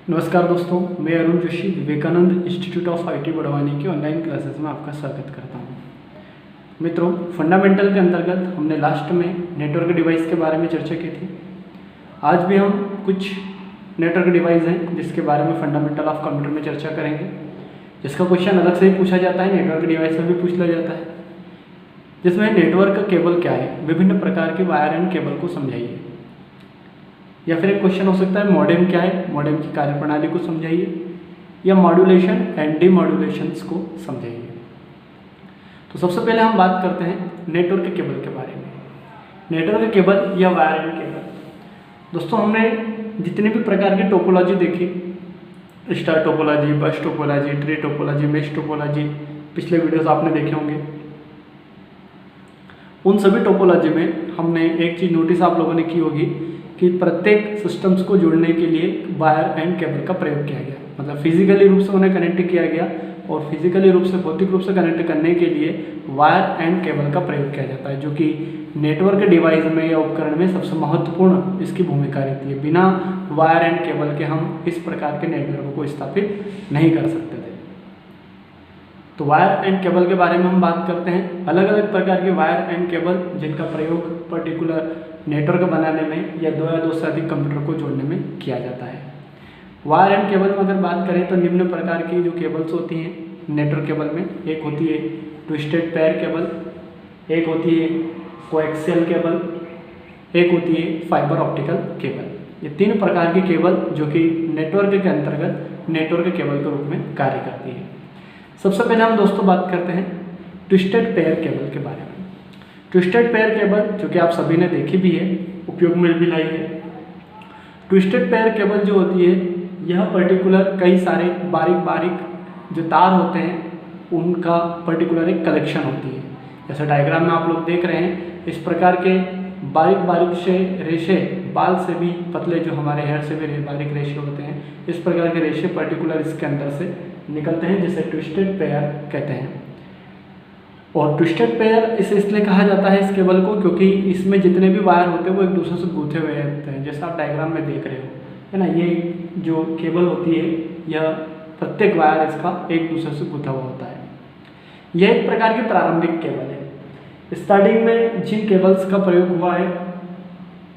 नमस्कार दोस्तों, मैं Arun Joshi Vivekananda institute of IT Barwani की ऑनलाइन क्लासेस में आपका स्वागत करता हूं। मित्रों, फंडामेंटल के अंतर्गत हमने लास्ट में नेटवर्क डिवाइस के बारे में चर्चा की थी। आज भी हम कुछ नेटवर्क डिवाइस हैं जिसके बारे में फंडामेंटल ऑफ कंप्यूटर में चर्चा करेंगे, जिसका क्वेश्चन अलग से ही पूछा जाता है, नेटवर्क डिवाइस में भी पूछ लिया जाता है, जिसमें नेटवर्क केबल क्या है, विभिन्न प्रकार के वायर एंड केबल को समझाइए। या फिर एक क्वेश्चन हो सकता है मॉडेम क्या है, मॉडेम की कार्यप्रणाली को समझाइए, या मॉड्यूलेशन एंड डीमॉड्यूलेशंस को समझाइए। तो सबसे पहले हम बात करते हैं नेटवर्क केबल के बारे में। नेटवर्क केबल या वायर एंड केबल, दोस्तों हमने जितने भी प्रकार की टोपोलॉजी देखी, स्टार टोपोलॉजी, बस topology, tree topology, mesh topology, पिछले वीडियोस आपने देखे होंगे। उन सभी टोपोलॉजी में हमने एक चीज़ नोटिस आप लोगों ने की होगी कि प्रत्येक सिस्टम्स को जोड़ने के लिए वायर एंड केबल का प्रयोग किया गया, मतलब फिजिकली रूप से उन्हें कनेक्ट किया गया और फिजिकली रूप से, भौतिक रूप से कनेक्ट करने के लिए वायर एंड केबल का प्रयोग किया जाता है, जो कि नेटवर्क डिवाइस में या उपकरण में सबसे महत्वपूर्ण इसकी भूमिका रहती है। बिना वायर एंड केबल के हम इस प्रकार के नेटवर्क को स्थापित नहीं कर सकते थे। तो वायर एंड केबल के बारे में हम बात करते हैं। अलग अलग प्रकार के वायर एंड केबल जिनका प्रयोग पर्टिकुलर नेटवर्क बनाने में या दो से अधिक कंप्यूटर को जोड़ने में किया जाता है। वायर एंड केबल में अगर बात करें तो निम्न प्रकार की जो केबल्स होती हैं नेटवर्क केबल में, एक होती है ट्विस्टेड पेयर केबल, एक होती है कोएक्सियल केबल, एक होती है फाइबर ऑप्टिकल केबल। ये तीन प्रकार की केबल जो कि नेटवर्क के अंतर्गत नेटवर्क केबल के रूप में कार्य करती है। सबसे पहले हम दोस्तों बात करते हैं ट्विस्टेड पेयर केबल के बारे में। ट्विस्टेड पेयर केबल जो कि आप सभी ने देखी भी है, उपयोग में भी लाई है। ट्विस्टेड पेयर केबल जो होती है यह पर्टिकुलर कई सारे बारीक बारीक जो तार होते हैं उनका पर्टिकुलर एक कलेक्शन होती है। जैसे डायग्राम में आप लोग देख रहे हैं, इस प्रकार के बारीक बारीक से रेशे, बाल से भी पतले, जो हमारे हेयर से भी बारीक रेशे होते हैं, इस प्रकार के रेशे पर्टिकुलर इसके अंदर से निकलते हैं, जिसे ट्विस्टेड पेयर कहते हैं। और ट्विस्टेड पेयर इसे इसलिए कहा जाता है इस केबल को क्योंकि इसमें जितने भी वायर होते हैं वो एक दूसरे से गूंथे हुए रहते हैं, जैसा आप डायग्राम में देख रहे हो, है ना। ये जो केबल होती है यह प्रत्येक वायर इसका एक दूसरे से गूंथा हुआ होता है। यह एक प्रकार की प्रारंभिक केबल है। स्टार्टिंग में जिन केबल्स का प्रयोग हुआ है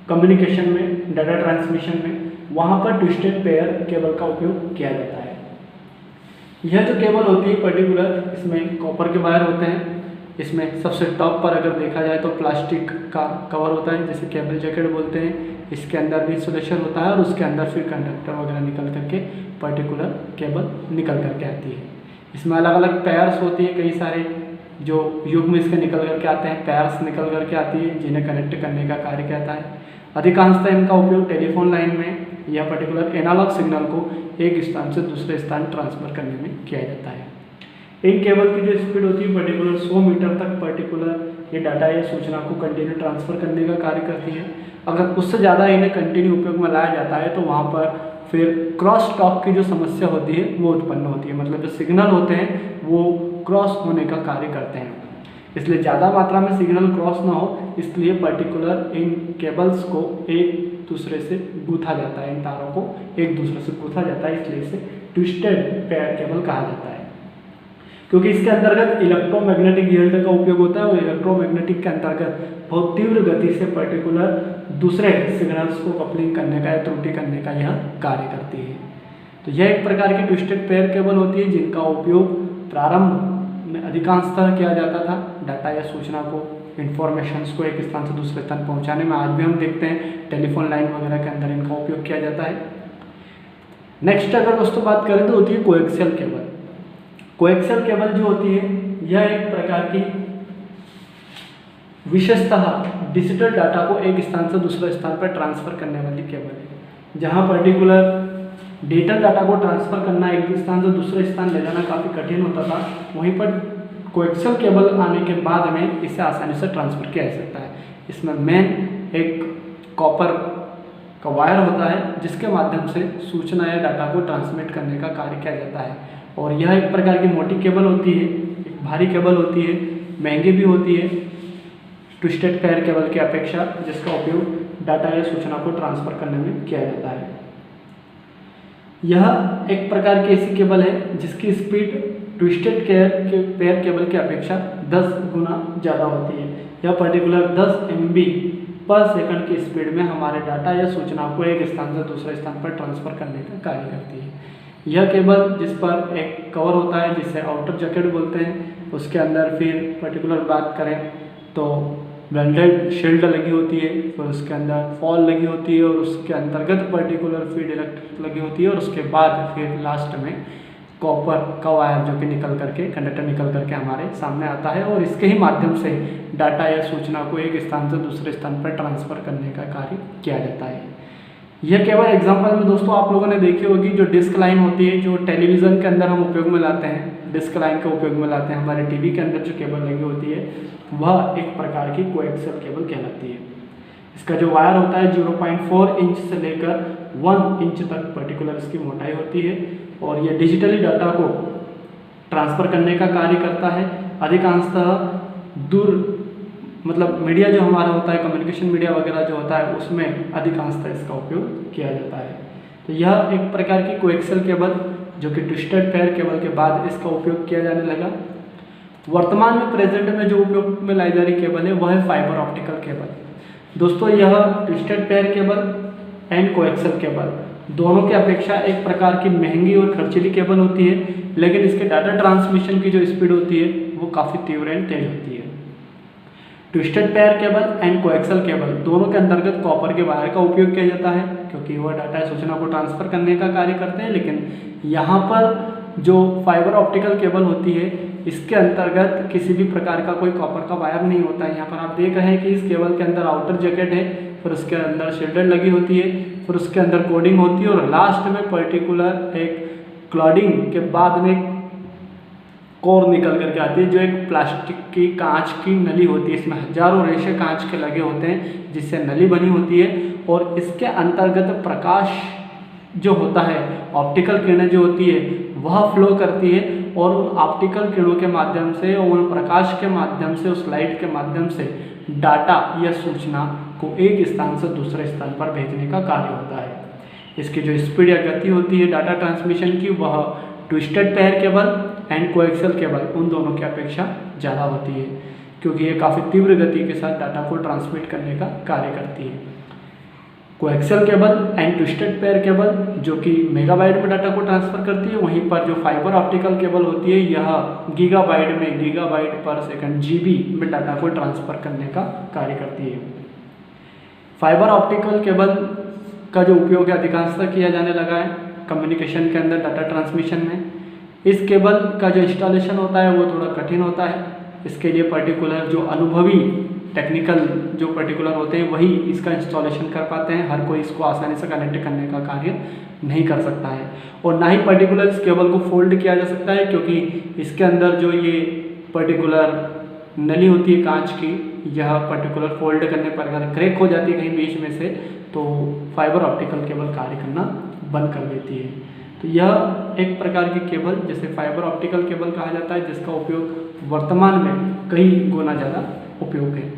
कम्युनिकेशन में, डाटा ट्रांसमिशन में, वहाँ पर ट्विस्टेड पेयर केबल का उपयोग किया जाता है। यह जो केबल होती है पर्टिकुलर, इसमें कॉपर के वायर होते हैं। इसमें सबसे टॉप पर अगर देखा जाए तो प्लास्टिक का कवर होता है, जिसे केबल जैकेट बोलते हैं। इसके अंदर भी इंसुलेशन होता है और उसके अंदर फिर कंडक्टर वगैरह निकल करके पर्टिकुलर केबल निकल करके आती है। इसमें अलग अलग पेयर्स होती है, कई सारे जो युग्म इसके निकल करके आते हैं, पेयर्स निकल करके आती है, जिन्हें कनेक्ट करने का कार्य करता है। अधिकांशतः इनका उपयोग टेलीफोन लाइन में या पर्टिकुलर एनालॉग सिग्नल को एक स्थान से दूसरे स्थान ट्रांसफर करने में किया जाता है। इन केबल की जो स्पीड होती है पर्टिकुलर 100 मीटर तक पर्टिकुलर ये डाटा या सूचना को कंटिन्यू ट्रांसफर करने का कार्य करती है। अगर उससे ज़्यादा इन्हें कंटिन्यू उपयोग में लाया जाता है तो वहाँ पर फिर क्रॉस टॉक की जो समस्या होती है वो उत्पन्न होती है, मतलब जो सिग्नल होते हैं वो क्रॉस होने का कार्य करते हैं। इसलिए ज़्यादा मात्रा में सिग्नल क्रॉस ना हो, इसलिए पर्टिकुलर इन केबल्स को एक दूसरे से गूंथा जाता है, इन तारों को एक दूसरे से गूंथा जाता है, इसलिए इसे ट्विस्टेड पेयर केबल कहा जाता है। क्योंकि इसके अंतर्गत इलेक्ट्रोमैग्नेटिक यील्ड का उपयोग होता है और इलेक्ट्रोमैग्नेटिक के अंतर्गत बहुत तीव्र गति से पर्टिकुलर दूसरे सिग्नल्स को कपलिंग करने का या त्रुटि करने का यह कार्य करती है। तो यह एक प्रकार की ट्विस्टेड पेयर केबल होती है जिनका उपयोग प्रारंभ में अधिकांशतः किया जाता था डाटा या सूचना को, इन्फॉर्मेशंस को एक स्थान से दूसरे स्थान पहुंचाने में। आज भी हम देखते हैं टेलीफोन लाइन वगैरह के अंदर इनका उपयोग किया जाता है। नेक्स्ट अगर दोस्तों बात करें तो होती है कोएक्सियल केबल। कोएक्सियल केबल जो होती है यह एक प्रकार की विशेषतः डिजिटल डाटा को एक स्थान से दूसरे स्थान पर ट्रांसफर करने वाली केबल है। जहाँ पर्टिकुलर डिजिटल डाटा को ट्रांसफर करना, एक स्थान से दूसरे स्थान ले जाना काफ़ी कठिन होता था, वहीं पर कोएक्सियल केबल आने के बाद में इसे आसानी से ट्रांसफर किया जा सकता है। इसमें मेन एक कॉपर का वायर होता है जिसके माध्यम से सूचना या डाटा को ट्रांसमिट करने का कार्य किया जाता है। और यह एक प्रकार की मोटी केबल होती है, एक भारी केबल होती है, महंगी भी होती है ट्विस्टेड पेयर केबल की अपेक्षा, जिसका उपयोग डाटा या सूचना को ट्रांसफर करने में किया जाता है। यह एक प्रकार की ऐसी केबल है जिसकी स्पीड ट्विस्टेड पेयर केबल की अपेक्षा 10 गुना ज़्यादा होती है। यह पर्टिकुलर 10 MB पर सेकंड की स्पीड में हमारे डाटा या सूचना को एक स्थान से दूसरे स्थान पर ट्रांसफ़र करने का कार्य करती है। यह केबल जिस पर एक कवर होता है जिसे आउटर जैकेट बोलते हैं, उसके अंदर फिर पर्टिकुलर बात करें तो वेल्डेड शील्ड लगी होती है, फिर उसके अंदर फॉल लगी होती है और उसके अंतर्गत पर्टिकुलर फीड इलेक्ट्रिक लगी होती है और उसके बाद फिर लास्ट में कॉपर का वायर जो कि निकल करके कंडक्टर निकल करके हमारे सामने आता है और इसके ही माध्यम से डाटा या सूचना को एक स्थान से दूसरे स्थान पर ट्रांसफ़र करने का कार्य किया जाता है। यह केवल एग्जांपल में दोस्तों आप लोगों ने देखी होगी जो डिस्क लाइन होती है, जो टेलीविज़न के अंदर हम उपयोग में लाते हैं, डिस्क लाइन का उपयोग में लाते हैं, हमारे टीवी के अंदर जो केबल लगी होती है वह एक प्रकार की कोएक्सियल केबल कहलाती है। इसका जो वायर होता है 0.4 इंच से लेकर 1 इंच तक पर्टिकुलर इसकी मोटाई होती है और यह डिजिटली डाटा को ट्रांसफ़र करने का कार्य करता है। अधिकांशतः दूर मतलब मीडिया जो हमारा होता है, कम्युनिकेशन मीडिया वगैरह जो होता है उसमें अधिकांशतः इसका उपयोग किया जाता है। तो यह एक प्रकार की कोएक्सियल केबल जो कि ट्विस्टेड पेयर केबल के बाद इसका उपयोग किया जाने लगा। वर्तमान में प्रेजेंट में जो उपयोग में लाई जा रही केबल है वह है फाइबर ऑप्टिकल केबल। दोस्तों यह twisted pair cable and coaxial cable दोनों की अपेक्षा एक प्रकार की महंगी और खर्चीली केबल होती है, लेकिन इसके डाटा ट्रांसमिशन की जो स्पीड होती है वो काफ़ी तीव्र एंड तेज होती है। Twisted pair cable and coaxial cable दोनों के अंतर्गत कॉपर के वायर का उपयोग किया जाता है क्योंकि वह डाटा सूचना को ट्रांसफ़र करने का कार्य करते हैं, लेकिन यहाँ पर जो फाइबर ऑप्टिकल केबल होती है इसके अंतर्गत किसी भी प्रकार का कोई कॉपर का वायर नहीं होता है। यहाँ पर आप देख रहे हैं कि इस केबल के अंदर आउटर जैकेट है, फिर उसके अंदर शील्डेड लगी होती है, फिर उसके अंदर कोडिंग होती है और लास्ट में पर्टिकुलर एक क्लॉडिंग के बाद में कोर निकल करके आती है जो एक प्लास्टिक की कांच की नली होती है। इसमें हजारों रेशे कांच के लगे होते हैं जिससे नली बनी होती है और इसके अंतर्गत प्रकाश जो होता है, ऑप्टिकल किरणें जो होती है वह फ्लो करती है और उन ऑप्टिकल किरणों के माध्यम से और उन प्रकाश के माध्यम से, उस लाइट के माध्यम से डाटा या सूचना को एक स्थान से दूसरे स्थान पर भेजने का कार्य होता है। इसकी जो स्पीड या गति होती है डाटा ट्रांसमिशन की वह twisted pair cable and coaxial cable उन दोनों की अपेक्षा ज़्यादा होती है क्योंकि ये काफ़ी तीव्र गति के साथ डाटा को ट्रांसमिट करने का कार्य करती है। Coaxial cable and twisted pair cable जो कि मेगाबाइट में डाटा को ट्रांसफ़र करती है, वहीं पर जो फाइबर ऑप्टिकल केबल होती है यह गीगाबाइट पर सेकंड GB में डाटा को ट्रांसफ़र करने का कार्य करती है। फाइबर ऑप्टिकल केबल का जो उपयोग है अधिकांशतः किया जाने लगा है कम्युनिकेशन के अंदर, डाटा ट्रांसमिशन में। इस केबल का जो इंस्टॉलेशन होता है वो थोड़ा कठिन होता है। इसके लिए पर्टिकुलर जो अनुभवी टेक्निकल जो पर्टिकुलर होते हैं वही इसका इंस्टॉलेशन कर पाते हैं। हर कोई इसको आसानी से कनेक्ट करने का कार्य नहीं कर सकता है और ना ही पर्टिकुलर इस केबल को फोल्ड किया जा सकता है क्योंकि इसके अंदर जो ये पर्टिकुलर नली होती है कांच की, यह पर्टिकुलर फोल्ड करने पर अगर क्रैक हो जाती है कहीं बीच में से तो फाइबर ऑप्टिकल केबल कार्य करना बंद कर देती है। तो यह एक प्रकार की केबल जिसे फाइबर ऑप्टिकल केबल कहा जाता है जिसका उपयोग वर्तमान में कई गुना ज़्यादा उपयोग है।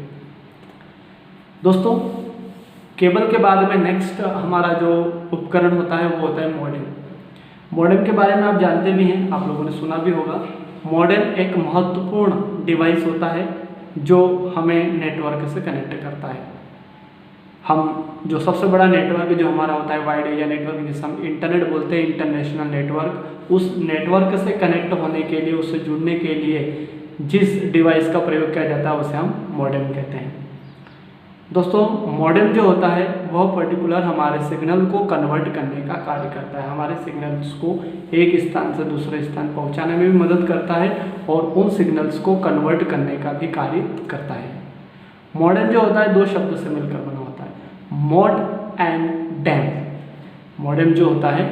दोस्तों केबल के बाद में नेक्स्ट हमारा जो उपकरण होता है वो होता है मॉडेम। मॉडेम के बारे में आप जानते भी हैं, आप लोगों ने सुना भी होगा। मॉडेम एक महत्वपूर्ण डिवाइस होता है जो हमें नेटवर्क से कनेक्ट करता है। हम जो सबसे बड़ा नेटवर्क जो हमारा होता है वाइड एरिया नेटवर्क जिसे हम इंटरनेट बोलते हैं, इंटरनेशनल नेटवर्क, उस नेटवर्क से कनेक्ट होने के लिए, उससे जुड़ने के लिए जिस डिवाइस का प्रयोग किया जाता है उसे हम मॉडेम कहते हैं। दोस्तों मॉडेम जो होता है वह पर्टिकुलर हमारे सिग्नल को कन्वर्ट करने का कार्य करता है, हमारे सिग्नल्स को एक स्थान से दूसरे स्थान पहुंचाने में भी मदद करता है और उन सिग्नल्स को कन्वर्ट करने का भी कार्य करता है। मॉडेम जो होता है दो शब्द से मिलकर बना होता है, मॉड एंड डैम। मॉडेम जो होता है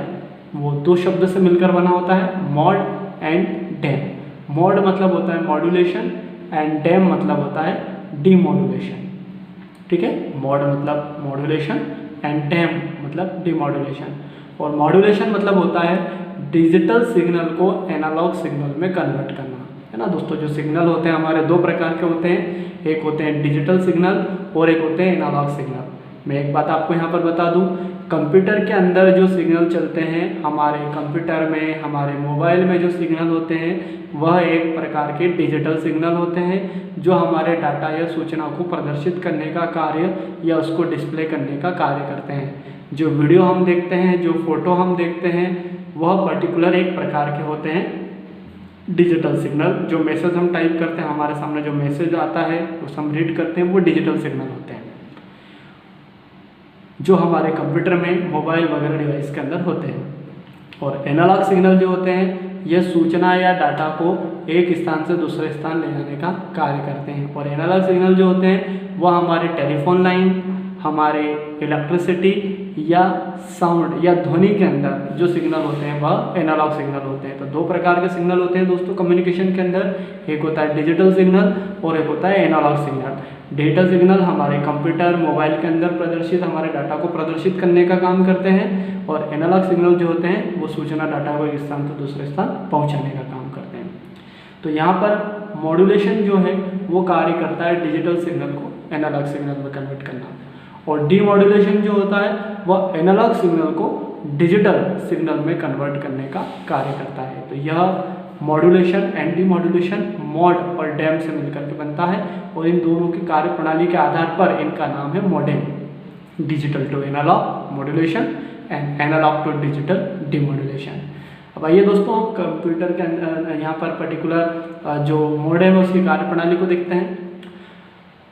वो दो शब्द से मिलकर बना होता है, मॉड एंड डैम। मॉड मतलब होता है मॉड्यूलेशन एंड डैम मतलब होता है डीमॉड्यूलेशन। ठीक है, मॉड मतलब मॉड्यूलेशन एंड डैम मतलब डीमॉड्यूलेशन। और मॉड्यूलेशन मतलब होता है डिजिटल सिग्नल को एनालॉग सिग्नल में कन्वर्ट करना, है ना दोस्तों। जो सिग्नल होते हैं हमारे दो प्रकार के होते हैं, एक होते हैं डिजिटल सिग्नल और एक होते हैं एनालॉग सिग्नल। मैं एक बात आपको यहाँ पर बता दूँ, कंप्यूटर के अंदर जो सिग्नल चलते हैं, हमारे कंप्यूटर में, हमारे मोबाइल में जो सिग्नल होते हैं वह एक प्रकार के डिजिटल सिग्नल होते हैं जो हमारे डाटा या सूचना को प्रदर्शित करने का कार्य या उसको डिस्प्ले करने का कार्य करते हैं। जो वीडियो हम देखते हैं, जो फोटो हम देखते हैं, वह पर्टिकुलर एक प्रकार के होते हैं डिजिटल सिग्नल। जो मैसेज हम टाइप करते हैं, हमारे सामने जो मैसेज आता है उसे हम रीड करते हैं, वो डिजिटल सिग्नल होते हैं जो हमारे कंप्यूटर में, मोबाइल वगैरह डिवाइस के अंदर होते हैं। और एनालॉग सिग्नल जो होते हैं यह सूचना या डाटा को एक स्थान से दूसरे स्थान ले जाने का कार्य करते हैं। और एनालॉग सिग्नल जो होते हैं वह हमारे टेलीफोन लाइन, हमारे इलेक्ट्रिसिटी या साउंड या ध्वनि के अंदर जो सिग्नल होते हैं वह एनालॉग सिग्नल होते हैं। तो दो प्रकार के सिग्नल होते हैं दोस्तों कम्युनिकेशन के अंदर, एक होता है डिजिटल सिग्नल और एक होता है एनालॉग सिग्नल। डिजिटल सिग्नल हमारे कंप्यूटर, मोबाइल के अंदर प्रदर्शित हमारे डाटा को प्रदर्शित करने का काम करते हैं, और एनालॉग सिग्नल जो होते हैं वो सूचना डाटा को एक स्थान से दूसरे स्थान पहुँचाने का काम करते हैं। तो यहाँ पर मॉड्यूलेशन जो है वो कार्य करता है डिजिटल सिग्नल को एनालॉग सिग्नल में कन्वर्ट करना, और डीमॉड्यूलेशन जो होता है वह एनालॉग सिग्नल को डिजिटल सिग्नल में कन्वर्ट करने का कार्य करता है। तो यह मॉड्यूलेशन एंड डीमॉड्यूलेशन मॉड और डैम से मिलकर के बनता है, और इन दोनों की कार्य प्रणाली के आधार पर इनका नाम है modem. Digital to analogue modulation and analogue to digital demodulation. अब आइए दोस्तों हम कंप्यूटर के अंदर यहाँ पर पर्टिकुलर जो मॉडेम है उसकी कार्य प्रणाली को देखते हैं।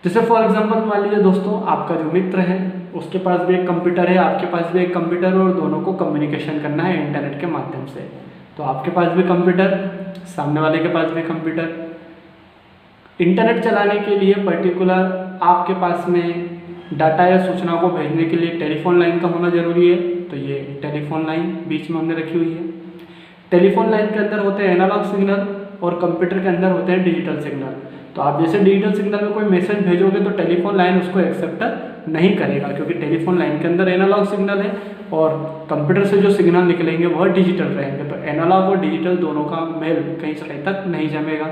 जैसे फॉर एग्जांपल मान लीजिए दोस्तों, आपका जो मित्र है उसके पास भी एक कंप्यूटर है, आपके पास भी एक कंप्यूटर है, और दोनों को कम्युनिकेशन करना है इंटरनेट के माध्यम से। तो आपके पास भी कंप्यूटर, सामने वाले के पास भी कंप्यूटर। इंटरनेट चलाने के लिए पर्टिकुलर आपके पास में डाटा या सूचना को भेजने के लिए टेलीफोन लाइन का होना जरूरी है। तो ये टेलीफोन लाइन बीच में हमने रखी हुई है। टेलीफोन लाइन के अंदर होते हैं एनालॉग सिग्नल और कंप्यूटर के अंदर होते हैं डिजिटल सिग्नल। तो आप जैसे डिजिटल सिग्नल में कोई मैसेज भेजोगे तो टेलीफोन लाइन उसको एक्सेप्ट नहीं करेगा, क्योंकि टेलीफोन लाइन के अंदर एनालॉग सिग्नल है और कंप्यूटर से जो सिग्नल निकलेंगे वह डिजिटल रहेंगे। तो एनालॉग और डिजिटल दोनों का मेल कहीं से कहीं तक नहीं जमेगा।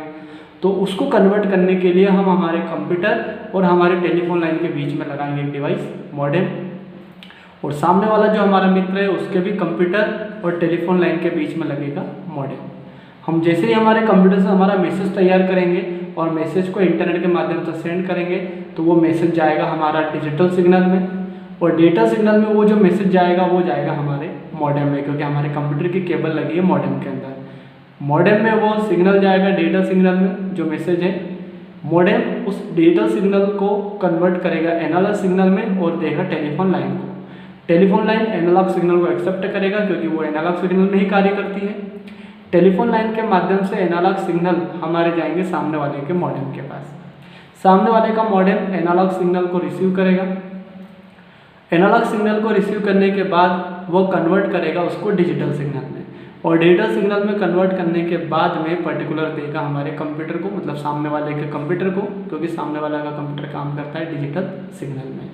तो उसको कन्वर्ट करने के लिए हम हमारे कंप्यूटर और हमारे टेलीफोन लाइन के बीच में लगाएंगे एक डिवाइस मॉडेम, और सामने वाला जो हमारा मित्र है उसके भी कंप्यूटर और टेलीफोन लाइन के बीच में लगेगा मॉडेम। हम जैसे ही हमारे कंप्यूटर से हमारा मैसेज तैयार करेंगे और मैसेज को इंटरनेट के माध्यम से सेंड करेंगे तो वो मैसेज जाएगा हमारा डिजिटल सिग्नल में, और डिजिटल सिग्नल में वो जो मैसेज जाएगा वो जाएगा हमारे मॉडेम में, क्योंकि हमारे कंप्यूटर की केबल लगी है मॉडेम के अंदर। मॉडेम में वो सिग्नल जाएगा डिजिटल सिग्नल में जो मैसेज है। मॉडेम उस डिजिटल सिग्नल को कन्वर्ट करेगा एनालॉग सिग्नल में और देगा टेलीफोन लाइन को। टेलीफोन लाइन एनालॉग सिग्नल को एक्सेप्ट करेगा क्योंकि वो एनालॉग सिग्नल में ही कार्य करती है। टेलीफोन लाइन के माध्यम से एनालॉग सिग्नल हमारे जाएंगे सामने वाले के मॉडेम के पास। सामने वाले का मॉडेम एनालॉग सिग्नल को रिसीव करेगा। एनालॉग सिग्नल को रिसीव करने के बाद वो कन्वर्ट करेगा उसको डिजिटल सिग्नल में, और डिजिटल सिग्नल में कन्वर्ट करने के बाद में पर्टिकुलर देगा हमारे कंप्यूटर को, मतलब सामने वाले के कंप्यूटर को, क्योंकि सामने वाला का कंप्यूटर काम करता है डिजिटल सिग्नल में,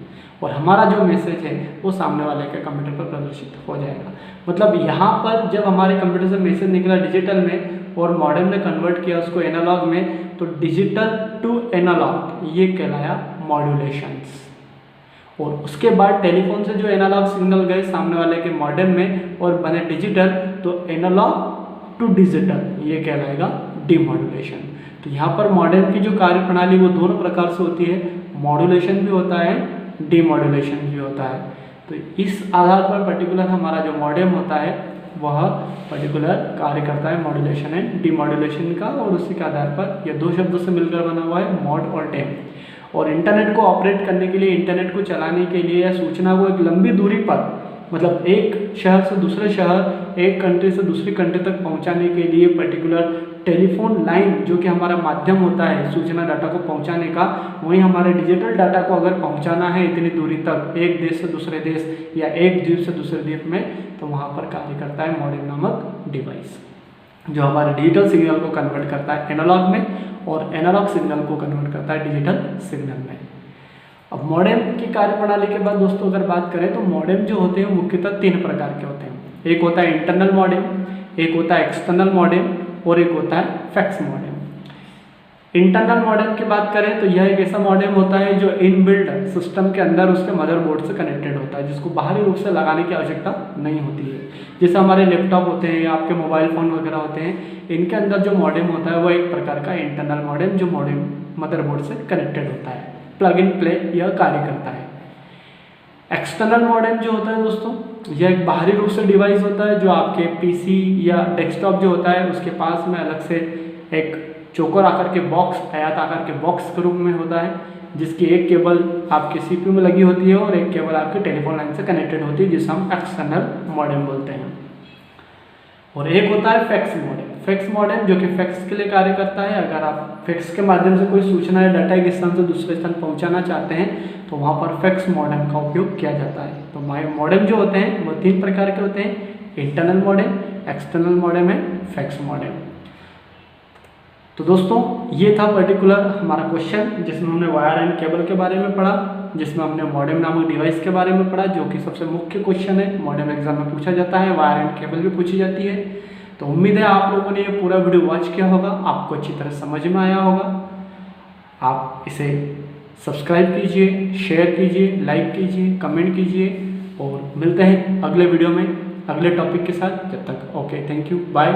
और हमारा जो मैसेज है वो सामने वाले के कंप्यूटर पर प्रदर्शित हो जाएगा। मतलब यहाँ पर जब हमारे कंप्यूटर से मैसेज निकला डिजिटल में और मॉडेम ने कन्वर्ट किया उसको एनालॉग में, तो डिजिटल टू एनालॉग ये कहलाया मॉड्यूलेशंस। और उसके बाद टेलीफोन से जो एनालॉग सिग्नल गए सामने वाले के मॉडेम में और बने डिजिटल, तो एनालॉग टू डिजिटल ये कहलाएगा डीमॉड्यूलेशन। तो यहाँ पर मॉडेम की जो कार्य प्रणाली वो दोनों प्रकार से होती है, मॉड्यूलेशन भी होता है, डीमॉड्यूलेशन भी होता है। तो इस आधार पर पर्टिकुलर हमारा जो मॉडेम होता है वह पर्टिकुलर कार्य करता है मॉड्यूलेशन एंड डीमॉड्यूलेशन का, और उसी के आधार पर यह दो शब्दों से मिलकर बना हुआ है मॉड और डेम। और इंटरनेट को ऑपरेट करने के लिए, इंटरनेट को चलाने के लिए या सूचना को एक लंबी दूरी पर, मतलब एक शहर से दूसरे शहर, एक कंट्री से दूसरी कंट्री तक पहुंचाने के लिए पर्टिकुलर टेलीफोन लाइन जो कि हमारा माध्यम होता है सूचना डाटा को पहुंचाने का, वहीं हमारे डिजिटल डाटा को अगर पहुंचाना है इतनी दूरी तक, एक देश से दूसरे देश या एक द्वीप से दूसरे द्वीप में, तो वहाँ पर कार्य करता है मॉडेम नामक डिवाइस, जो हमारे डिजिटल सिग्नल को कन्वर्ट करता है एनालॉग में और एनालॉग सिग्नल को कन्वर्ट करता है डिजिटल सिग्नल में। अब मॉडेम की कार्य प्रणाली के बाद दोस्तों अगर बात करें तो मॉडेम जो होते हैं मुख्यतः तीन प्रकार के होते हैं। एक होता है इंटरनल मॉडेम, एक होता है एक्सटर्नल मॉडेम और एक होता है फैक्स मॉडेम। इंटरनल मॉडेम की बात करें तो यह एक ऐसा मॉडेम होता है जो इनबिल्ट सिस्टम के अंदर उसके मदरबोर्ड से कनेक्टेड होता है, जिसको बाहरी रूप से लगाने की आवश्यकता नहीं होती है। जैसे हमारे लैपटॉप होते हैं या आपके मोबाइल फ़ोन वगैरह होते हैं, इनके अंदर जो मॉडेम होता है वो एक प्रकार का इंटरनल मॉडेम जो मॉडेम मदरबोर्ड से कनेक्टेड होता है, प्लग इन प्ले यह कार्य करता है। एक्सटर्नल मॉडेम जो होता है दोस्तों, यह एक बाहरी रूप से डिवाइस होता है जो आपके पीसी या डेस्कटॉप जो होता है उसके पास में अलग से एक चौकोर आकार के बॉक्स, आयत आकार के बॉक्स के रूप में होता है, जिसकी एक केबल आपके सीपीयू में लगी होती है और एक केबल आपके टेलीफोन लाइन से कनेक्टेड होती है, जिसे हम एक्सटर्नल मॉडेम बोलते हैं। और एक होता है फैक्स मॉडेम। फैक्स मॉडेम जो कि फैक्स के लिए कार्य करता है। अगर आप फैक्स के माध्यम से कोई सूचना या डाटा एक स्थान से दूसरे स्थान पहुंचाना चाहते हैं तो वहाँ पर फैक्स मॉडेम का उपयोग किया जाता है। तो मॉडेम जो होते हैं वो 3 प्रकार के होते हैं, इंटरनल मॉडेम, एक्सटर्नल मॉडेम है, फैक्स मॉडेम। तो दोस्तों ये था पर्टिकुलर हमारा क्वेश्चन, जिसमें हमने वायर एंड केबल के बारे में पढ़ा, जिसमें हमने मॉडेम नामक डिवाइस के बारे में पढ़ा, जो कि सबसे मुख्य क्वेश्चन है, मॉडेम एग्जाम में पूछा जाता है, वायर एंड केबल भी पूछी जाती है। तो उम्मीद है आप लोगों ने ये पूरा वीडियो वॉच किया होगा, आपको अच्छी तरह समझ में आया होगा। आप इसे सब्सक्राइब कीजिए, शेयर कीजिए, लाइक कीजिए, कमेंट कीजिए और मिलते हैं अगले वीडियो में अगले टॉपिक के साथ। जब तक ओके, थैंक यू, बाय।